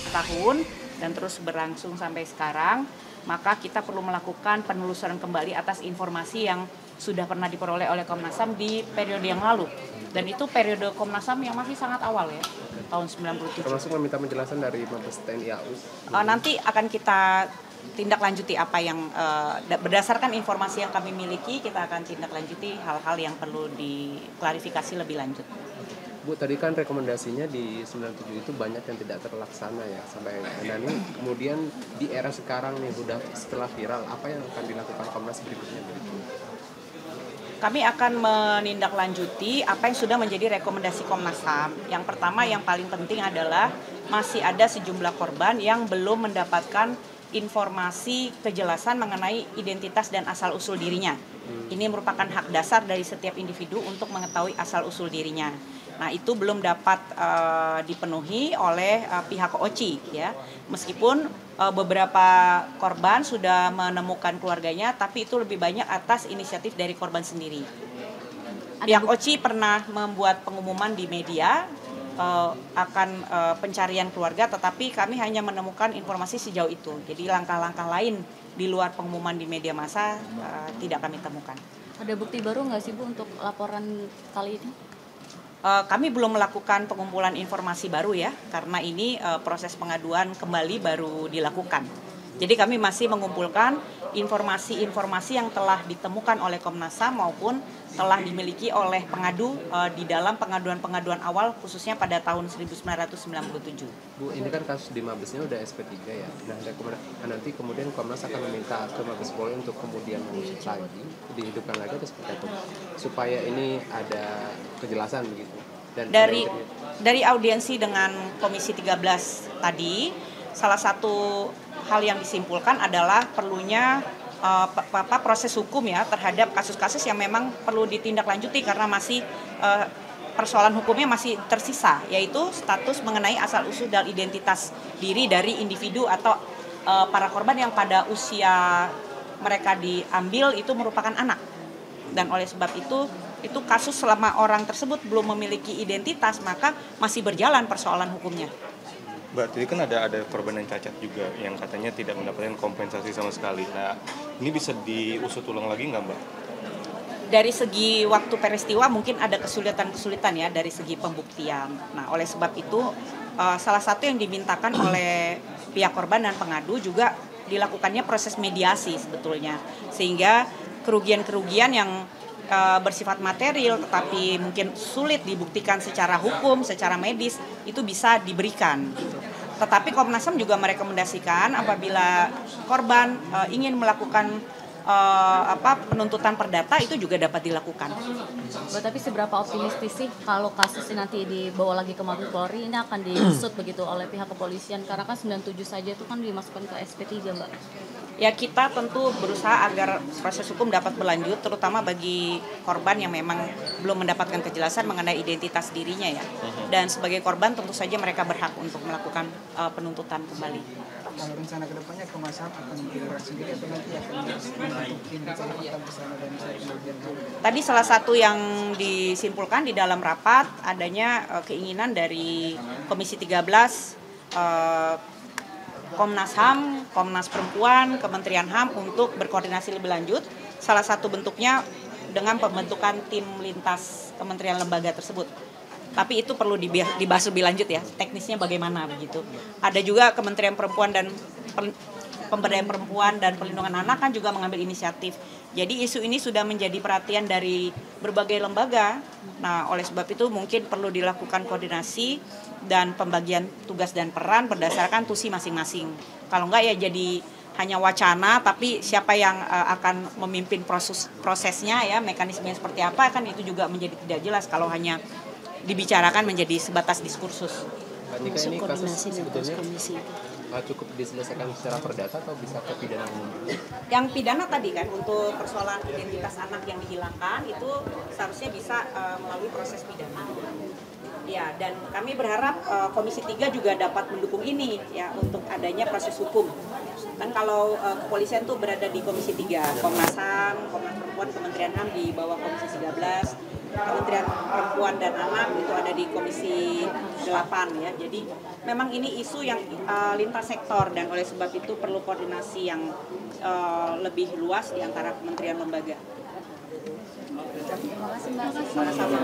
setahun dan terus berlangsung sampai sekarang, maka kita perlu melakukan penelusuran kembali atas informasi yang sudah pernah diperoleh oleh Komnas HAM di periode yang lalu. Dan itu periode Komnas HAM yang masih sangat awal ya, tahun 97. Termasuk meminta penjelasan dari Mabes TNI AU. Nanti akan kita tindak lanjuti apa yang berdasarkan informasi yang kami miliki, kita akan tindak lanjuti hal-hal yang perlu diklarifikasi lebih lanjut. Bu, tadi kan rekomendasinya di 97 itu banyak yang tidak terlaksana ya sampai dan ini kemudian di era sekarang nih sudah setelah viral, apa yang akan dilakukan Komnas berikutnya? Kami akan menindaklanjuti apa yang sudah menjadi rekomendasi Komnas HAM. Yang pertama yang paling penting adalah masih ada sejumlah korban yang belum mendapatkan informasi kejelasan mengenai identitas dan asal-usul dirinya. Ini merupakan hak dasar dari setiap individu untuk mengetahui asal-usul dirinya. Nah, itu belum dapat dipenuhi oleh pihak OCI ya. Meskipun beberapa korban sudah menemukan keluarganya, tapi itu lebih banyak atas inisiatif dari korban sendiri. Pihak OCI pernah membuat pengumuman di media akan pencarian keluarga, tetapi kami hanya menemukan informasi sejauh itu. Jadi langkah-langkah lain di luar pengumuman di media massa tidak kami temukan. Ada bukti baru nggak sih Bu untuk laporan kali ini? Kami belum melakukan pengumpulan informasi baru ya, karena ini proses pengaduan kembali baru dilakukan. Jadi kami masih mengumpulkan informasi-informasi yang telah ditemukan oleh Komnas HAM maupun telah dimiliki oleh pengadu di dalam pengaduan-pengaduan awal khususnya pada tahun 1997. Bu, ini kan kasus di Mabesnya udah SP3 ya. Nah, nanti kemudian Komnas akan meminta ke Mabes Polri untuk kemudian mengusut lagi, dihidupkan lagi atau seperti apa? Supaya ini ada kejelasan begitu. Dan dari audiensi dengan Komisi 13 tadi, salah satu hal yang disimpulkan adalah perlunya proses hukum ya terhadap kasus-kasus yang memang perlu ditindaklanjuti karena masih persoalan hukumnya masih tersisa, yaitu status mengenai asal-usul dan identitas diri dari individu atau para korban yang pada usia mereka diambil itu merupakan anak. Dan oleh sebab itu kasus selama orang tersebut belum memiliki identitas maka masih berjalan persoalan hukumnya. Mbak, tadi kan ada korban yang cacat juga yang katanya tidak mendapatkan kompensasi sama sekali. Nah, ini bisa diusut ulang lagi nggak, Mbak? Dari segi waktu peristiwa mungkin ada kesulitan-kesulitan ya dari segi pembuktian. Nah, oleh sebab itu salah satu yang dimintakan oleh pihak korban dan pengadu juga dilakukannya proses mediasi sebetulnya. Sehingga kerugian-kerugian yang bersifat material tetapi mungkin sulit dibuktikan secara hukum, secara medis itu bisa diberikan. Tetapi Komnas HAM juga merekomendasikan apabila korban ingin melakukan penuntutan perdata itu juga dapat dilakukan. Tapi seberapa optimistis sih kalau kasus ini nanti dibawa lagi ke Mabes Polri ini akan diusut begitu oleh pihak kepolisian karena kan 97 saja itu kan dimasukkan ke SP3 Mbak. Ya kita tentu berusaha agar proses hukum dapat berlanjut terutama bagi korban yang memang belum mendapatkan kejelasan mengenai identitas dirinya ya. Dan sebagai korban tentu saja mereka berhak untuk melakukan penuntutan kembali. Kalau rencana kedepannya Komnas HAM akan bergerak sendiri atau nanti akan membentuk tim pencari bersama dan Tadi salah satu yang disimpulkan di dalam rapat adanya keinginan dari Komisi 13 Komnas HAM, Komnas Perempuan, Kementerian HAM untuk berkoordinasi lebih lanjut. Salah satu bentuknya dengan pembentukan tim lintas kementerian lembaga tersebut. Tapi itu perlu dibahas lebih lanjut ya, teknisnya bagaimana begitu. Ada juga Kementerian Perempuan dan Pemberdayaan Perempuan dan Perlindungan Anak kan juga mengambil inisiatif. Jadi isu ini sudah menjadi perhatian dari berbagai lembaga. Nah, oleh sebab itu mungkin perlu dilakukan koordinasi dan pembagian tugas dan peran berdasarkan tusi masing-masing. Kalau enggak ya jadi hanya wacana, tapi siapa yang akan memimpin prosesnya ya, mekanismenya seperti apa kan itu juga menjadi tidak jelas kalau hanya dibicarakan menjadi sebatas diskursus. Jika ini kasus sebetulnya cukup diselesaikan secara perdata atau bisa ke pidana umum? Yang pidana tadi kan untuk persoalan identitas anak yang dihilangkan itu seharusnya bisa melalui proses pidana. Ya, dan kami berharap Komisi 3 juga dapat mendukung ini ya untuk adanya proses hukum. Kan kalau kepolisian tuh berada di Komisi 3, Komnas HAM, Komnas Perempuan, Kementerian HAM di bawah Komisi 13. Kementerian Perempuan dan Anak itu ada di Komisi 8 ya. Jadi memang ini isu yang lintas sektor dan oleh sebab itu perlu koordinasi yang lebih luas di antara kementerian lembaga. Terima kasih Mbak. Sama-sama.